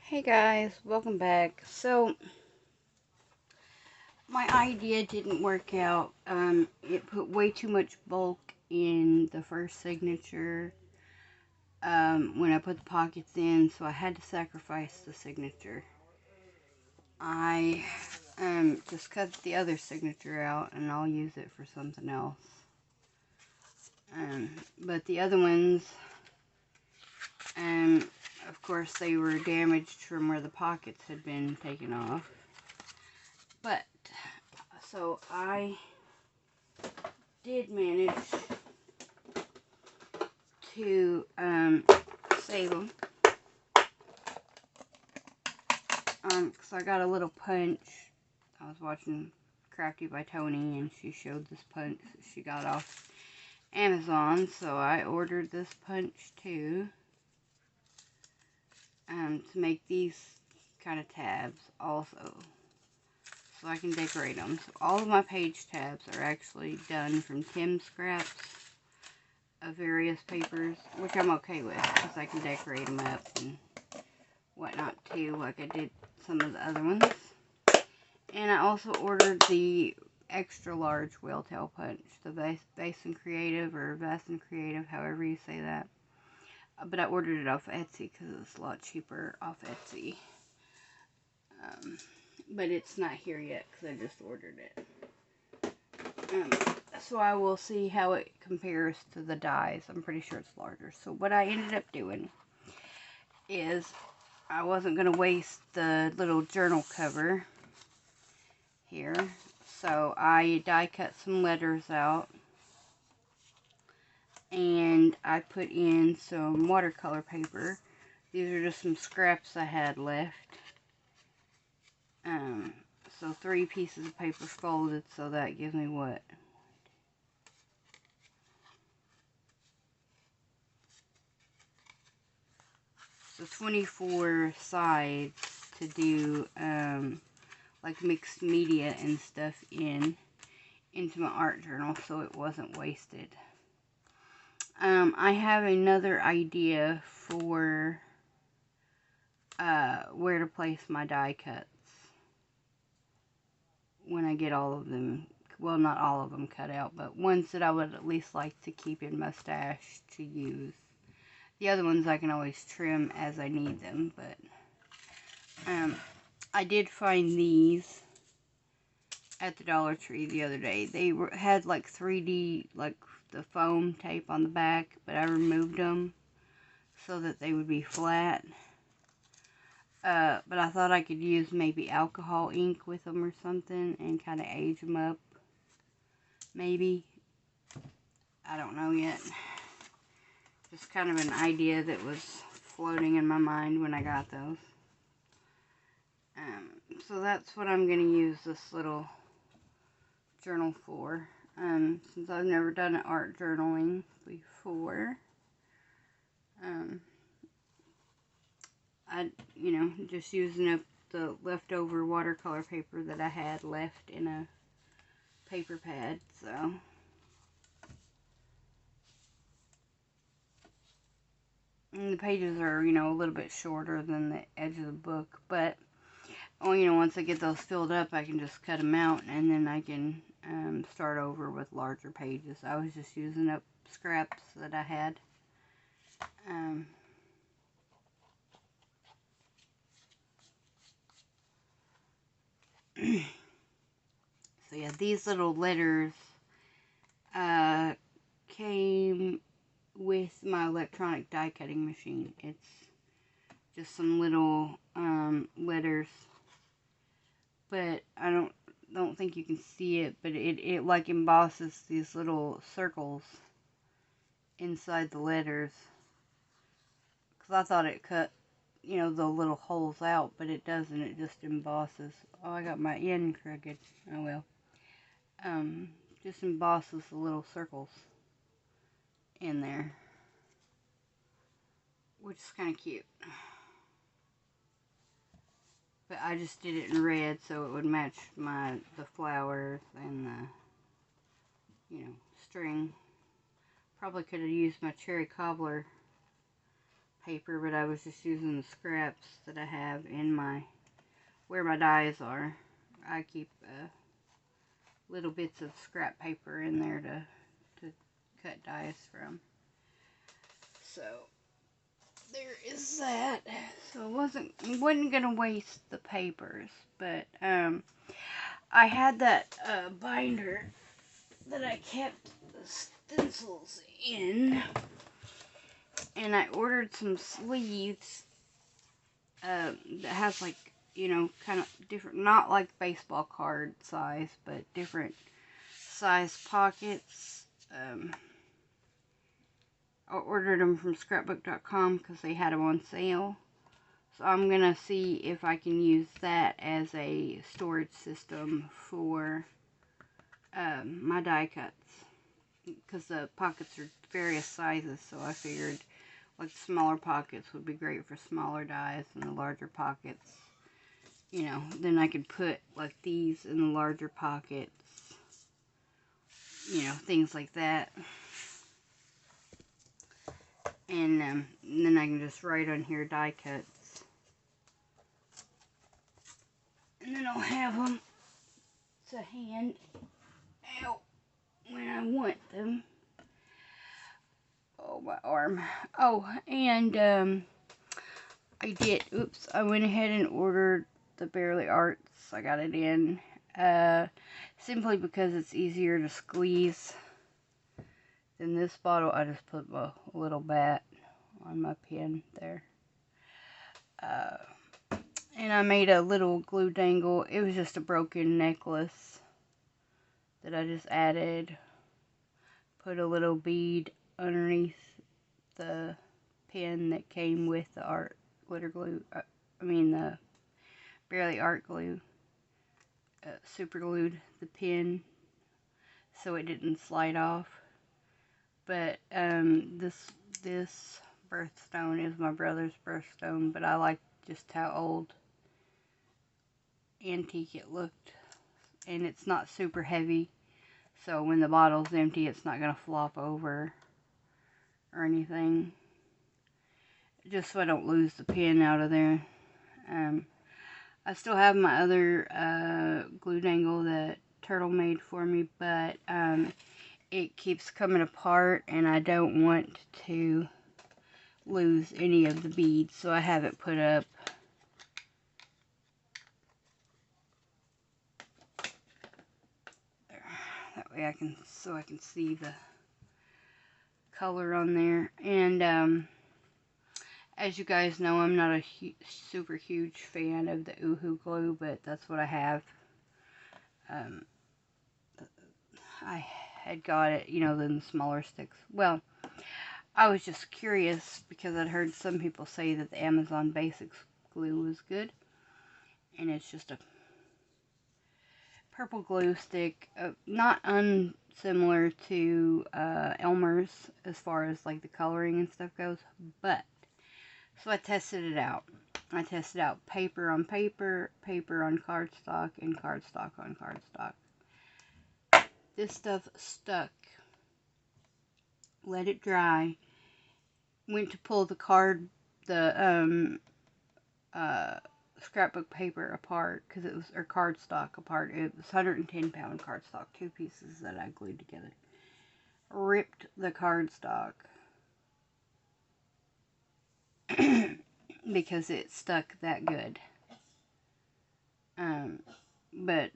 Hey guys, welcome back. So, my idea didn't work out. It put way too much bulk in the first signature when I put the pockets in, so I had to sacrifice the signature. I just cut the other signature out and I'll use it for something else. But the other ones, of course, they were damaged from where the pockets had been taken off. But so I did manage to save them. Because I got a little punch. I was watching Crafty by Tony and she showed this punch that she got off Amazon. So I ordered this punch too. To make these kind of tabs also. So I can decorate them. So all of my page tabs are actually done from Tim scraps of various papers, which I'm okay with because I can decorate them up and whatnot too, like I did some of the other ones. And I also ordered the extra large whale tail punch, the Basin Creative or Basin Creative, however you say that. But I ordered it off Etsy because it's a lot cheaper off Etsy. But it's not here yet because I just ordered it. So I will see how it compares to the dies. I'm pretty sure it's larger. So what I ended up doing is I wasn't going to waste the little journal cover here. So I die cut some letters out. And I put in some watercolor paper. These are just some scraps I had left. So 3 pieces of paper folded, so that gives me what? So 24 sides to do like mixed media and stuff into my art journal, so it wasn't wasted. I have another idea for where to place my die cuts when I get all of them, well, not all of them cut out, but ones that I would at least like to keep in my stash to use. The other ones I can always trim as I need them, but I did find these at the Dollar Tree the other day. They had like 3D, like the foam tape on the back, but I removed them so that they would be flat. But I thought I could use maybe alcohol ink with them or something and kind of age them up. Maybe. I don't know yet. Just kind of an idea that was floating in my mind when I got those. So that's what I'm going to use this little journal for. Since I've never done art journaling before. Just using up the leftover watercolor paper that I had left in a paper pad, so. And the pages are, a little bit shorter than the edge of the book, but, once I get those filled up, I can just cut them out, and then I can start over with larger pages. I was just using up scraps that I had. So yeah, these little letters came with my electronic die cutting machine. It's just some little letters, but I don't think you can see it, but it like embosses these little circles inside the letters, because I thought it cut the little holes out, but it doesn't. It just embosses. Oh, I got my end crooked. Oh well. Just embosses the little circles in there, which is kind of cute. But I just did it in red so it would match the flowers and the string. Probably could have used my cherry cobbler paper, but I was just using the scraps that I have in where my dies are. I keep little bits of scrap paper in there to cut dies from. So there is that. So I wasn't gonna waste the papers, but I had that binder that I kept the stencils in, and I ordered some sleeves that has, like, you know, kind of different, not like baseball card size, but different size pockets. I ordered them from scrapbook.com because they had them on sale. So I'm going to see if I can use that as a storage system for my die cuts. Because the pockets are various sizes, so I figured like smaller pockets would be great for smaller dies, and the larger pockets, you know, then I could put like these in the larger pockets, you know, things like that. And then I can just write on here die cuts. And then I'll have them to hand out when I want them. Oh, my arm. Oh, and I went ahead and ordered the Barely Arts. I got it in simply because it's easier to squeeze than this bottle. I just put a little bat on my pen there. And I made a little glue dangle. It was just a broken necklace that I just added. Put a little bead underneath the pen that came with the art glitter glue. The Barely Art glue. Super glued the pen so it didn't slide off. But this birthstone is my brother's birthstone, but I like just how old antique it looked, and it's not super heavy, so when the bottle's empty it's not gonna flop over or anything, just so I don't lose the pen out of there. I still have my other glue dangle that Turtle made for me, but it keeps coming apart and I don't want to lose any of the beads, so I have it put up there. That way I can see the color on there. And as you guys know, I'm not a super huge fan of the Oohoo glue, but that's what I have. I had got it, you know, in the smaller sticks. Well, I was just curious because I'd heard some people say that the Amazon Basics glue was good. And it's just a purple glue stick, not unsimilar to Elmer's as far as like the coloring and stuff goes, but so I tested it out. I tested out paper on paper, paper on cardstock, and cardstock on cardstock. This stuff stuck. Let it dry. Went to pull the scrapbook paper apart, because it was, or cardstock apart. It was 110-pound cardstock, 2 pieces that I glued together. Ripped the cardstock because it stuck that good. But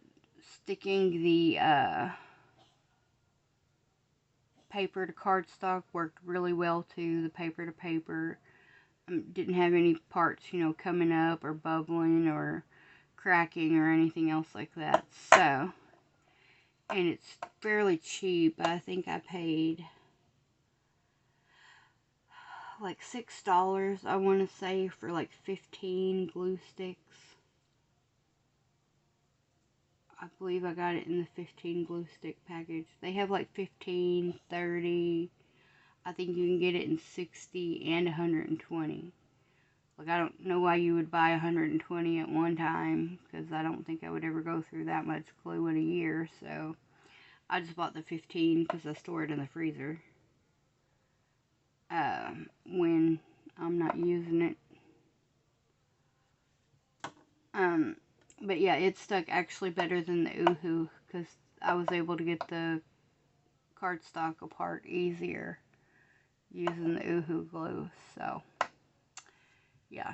sticking the paper to cardstock worked really well too. The paper to paper didn't have any parts, you know, coming up or bubbling or cracking or anything else like that. So, and it's fairly cheap. I think I paid like $6, I want to say, for like 15 glue sticks. I believe I got it in the 15 glue stick package. They have like 15, 30. I think you can get it in 60 and 120. Like, I don't know why you would buy 120 at one time, because I don't think I would ever go through that much glue in a year. So I just bought the 15 because I store it in the freezer when I'm not using it. But yeah, it stuck actually better than the Oohoo, because I was able to get the cardstock apart easier using the Oohoo glue. So yeah,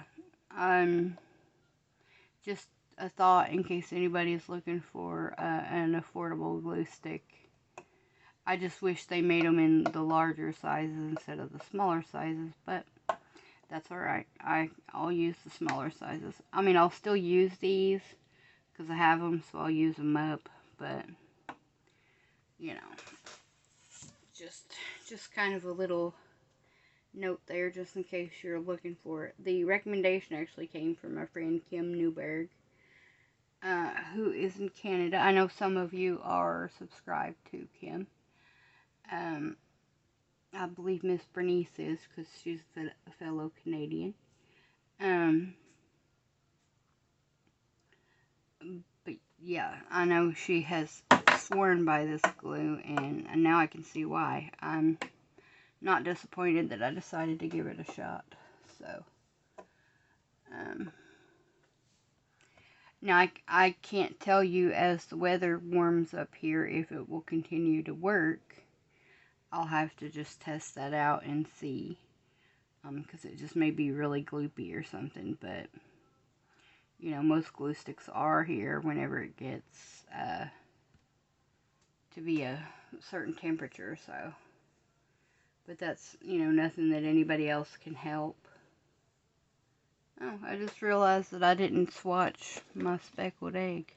just a thought in case anybody is looking for an affordable glue stick. I just wish they made them in the larger sizes instead of the smaller sizes, but that's alright. I'll use the smaller sizes. I mean, I'll still use these because I have them, so I'll use them up, but you know, just kind of a little note there just in case you're looking for it. The recommendation actually came from my friend Kim Newberg, who is in Canada. I know some of you are subscribed to Kim. I believe Miss Bernice is, because she's a fellow Canadian. But yeah, I know she has sworn by this glue, and now I can see why. I'm not disappointed that I decided to give it a shot. So, now I can't tell you as the weather warms up here if it will continue to work. I'll have to just test that out and see, because it just may be really gloopy or something, but you know, most glue sticks are here whenever it gets to be a certain temperature, so. But that's, you know, nothing that anybody else can help. Oh, I just realized that I didn't swatch my speckled egg.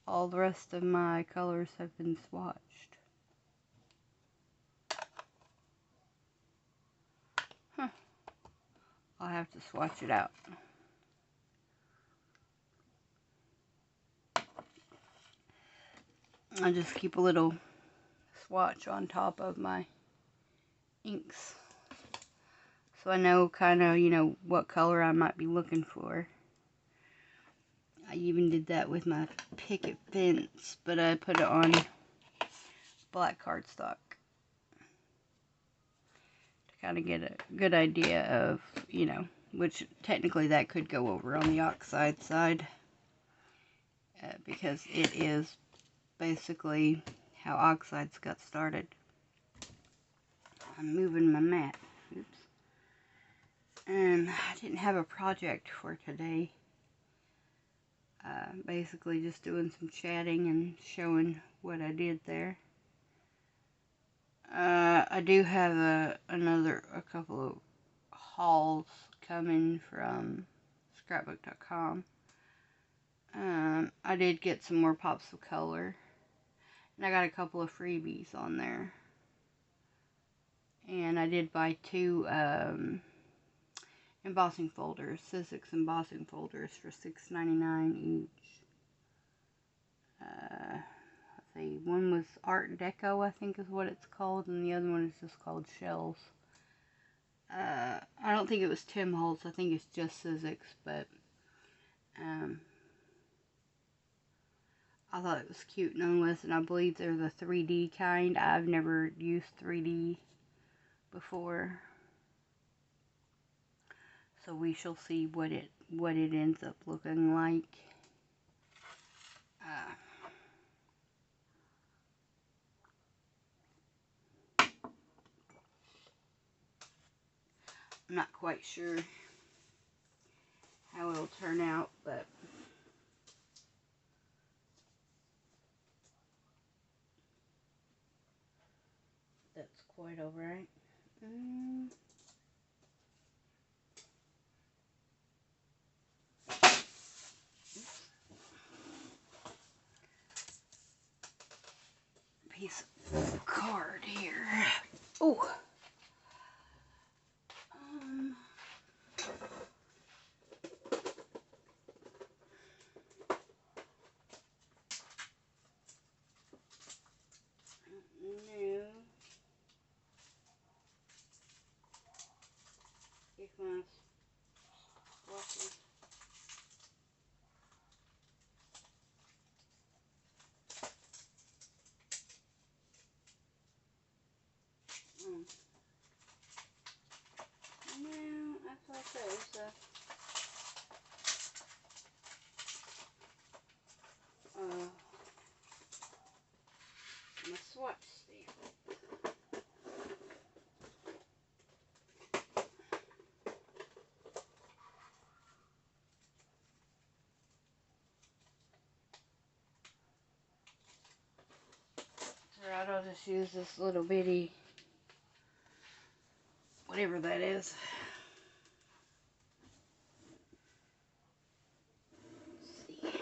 All the rest of my colors have been swatched. Huh. I'll have to swatch it out. I just keep a little swatch on top of my inks, so I know kind of, you know, what color I might be looking for. I even did that with my picket fence, but I put it on black cardstock to kind of get a good idea of, you know, which technically that could go over on the oxide side, because it is basically how oxides got started. I'm moving my mat. Oops. And I didn't have a project for today. Basically just doing some chatting and showing what I did there. I do have a couple of hauls coming from scrapbook.com. I did get some more pops of color, and I got a couple of freebies on there. And I did buy 2 embossing folders, Sizzix embossing folders for $6.99 each. Let's see, one was Art Deco, I think is what it's called, and the other one is just called Shells. I don't think it was Tim Holtz, I think it's just Sizzix, but I thought it was cute nonetheless, and I believe they're the 3D kind. I've never used 3D before, so we shall see what it ends up looking like. I'm not quite sure how it'll turn out, but that's quite alright. Piece of card here. Oh. No. If my waffle. shows my swatch stamp. Alright, I'll just use this little bitty, whatever that is. Let's see.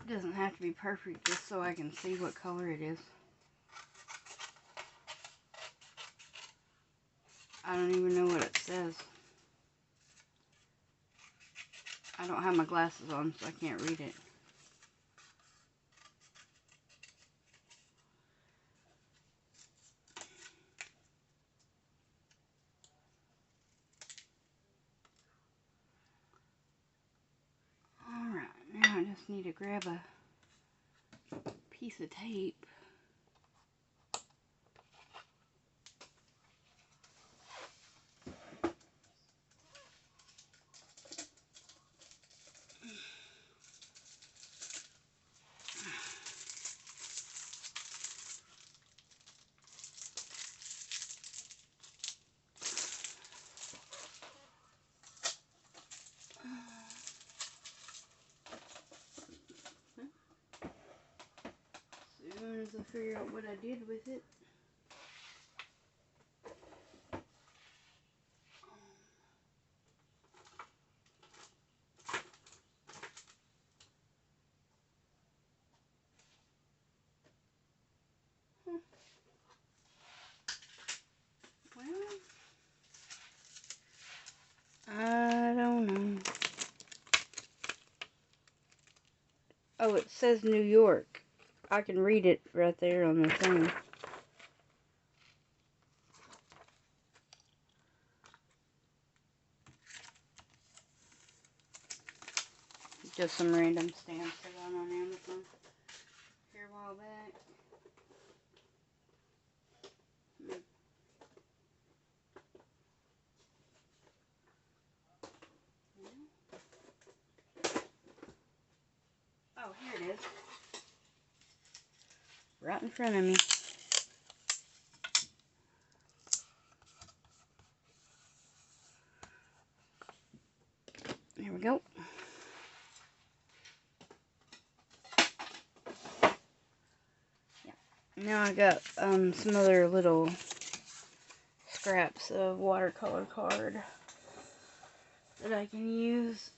It doesn't have to be perfect, just so I can see what color it is. I don't even know what it says. I don't have my glasses on, so I can't read it. Alright, now I just need to grab a piece of tape. As soon as I figure out what I did with it. Well, I don't know. Oh, it says New York. I can read it right there on the thing. Just some random stamps I got on Amazon here a while back. Oh, here it is. Right in front of me. Here we go. Yeah. Now I got some other little scraps of watercolor card that I can use.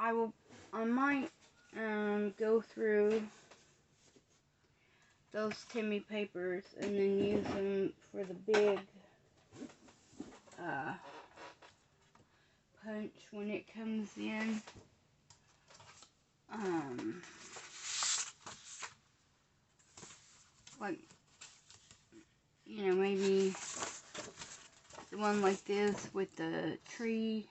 I might go through those Timmy papers and then use them for the big punch when it comes in. Like, you know, maybe the one like this with the tree.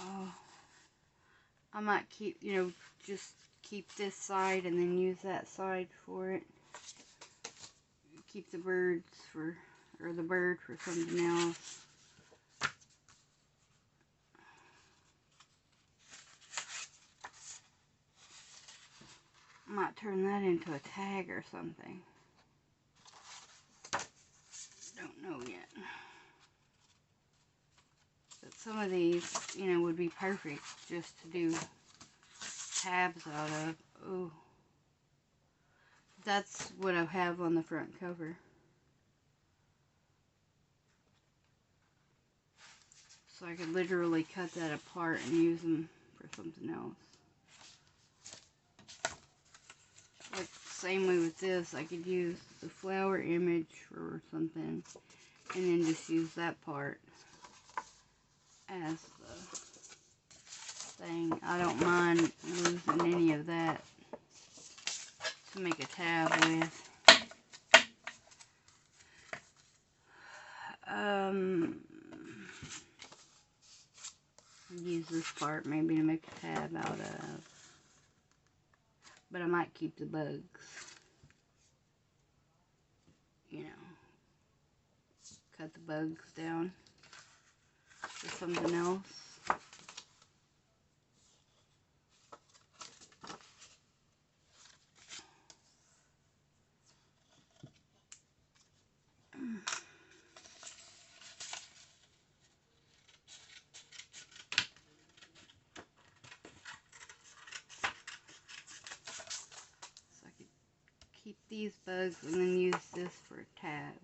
Oh, I might keep, you know, just keep this side and then use that side for it. Keep the birds for, or the bird for something else. Might turn that into a tag or something. Don't know yet. But some of these, you know, would be perfect just to do tabs out of. Oh, that's what I have on the front cover. So I could literally cut that apart and use them for something else. Like, same way with this, I could use the flower image or something, and then just use that part as the thing. I don't mind losing any of that to make a tab with. Use this part maybe to make a tab out of. But I might keep the bugs. You know, cut the bugs down for something else. Keep these bugs and then use this for tabs.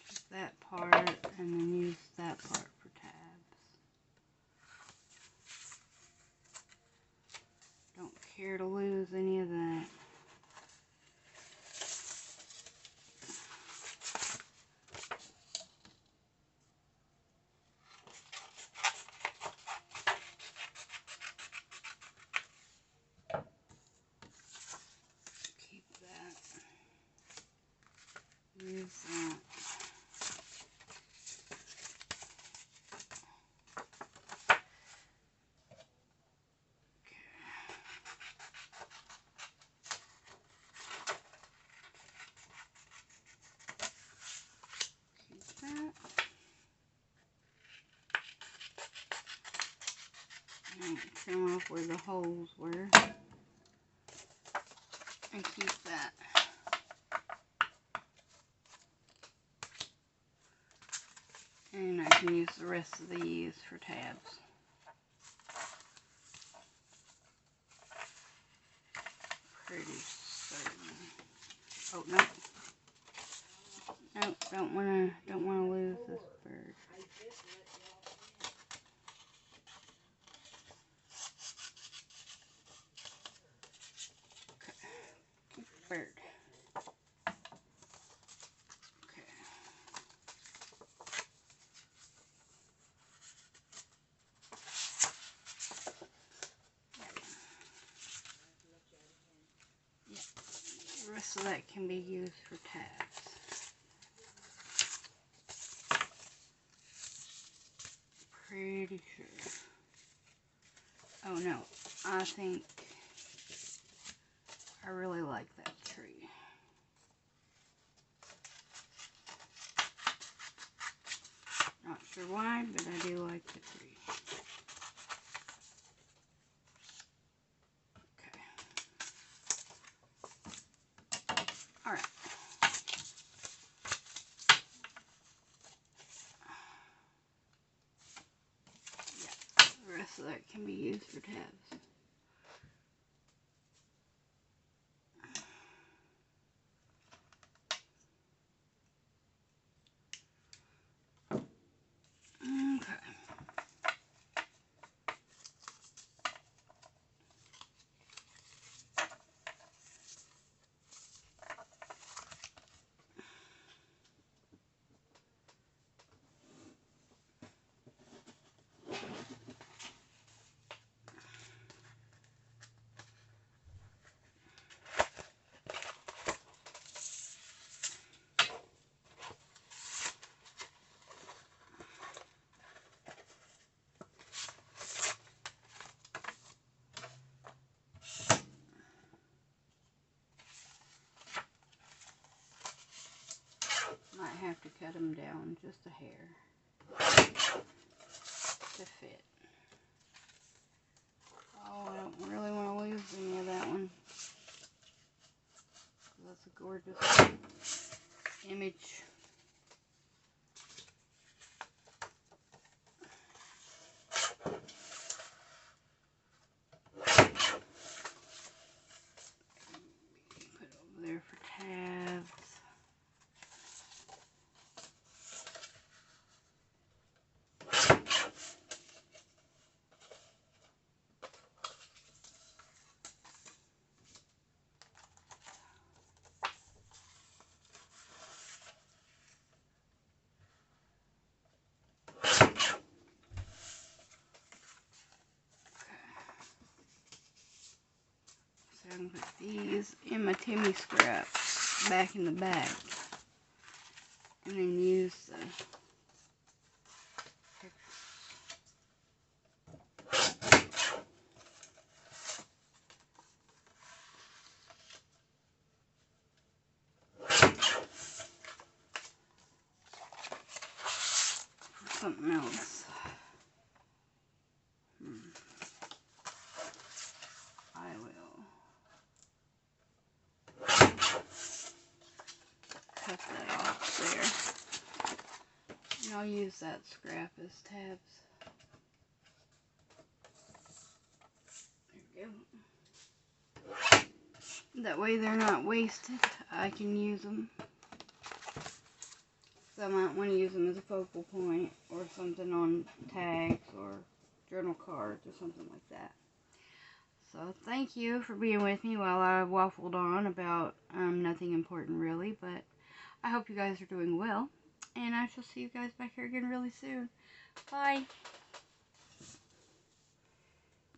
Keep that part and then use that part for tabs. Don't care to lose any of that. Keep that. Use that. Trim off where the holes were and keep that. And I can use the rest of these for tabs. Pretty certain. Oh no. Nope, don't wanna lose this bird. Bird. Okay. Yeah. The rest of that can be used for tabs. Pretty sure. Oh no, I think I really like that tree. Not sure why, but I do like the tree. Okay. Alright. Yeah, the rest of that can be used for tabs. Okay. Might have to cut them down just a hair to fit. Oh, I don't really want to lose any of that one. That's a gorgeous image. Put it over there for tabs. is in my Timmy scrap back in the bag. And then use the something else. I will cut that off there. And I'll use that scrap as tabs. There we go. That way they're not wasted. I can use them. So I might want to use them as a focal point or something on tags or journal cards or something like that. So thank you for being with me while I waffled on about nothing important really, but I hope you guys are doing well, and I shall see you guys back here again really soon. Bye!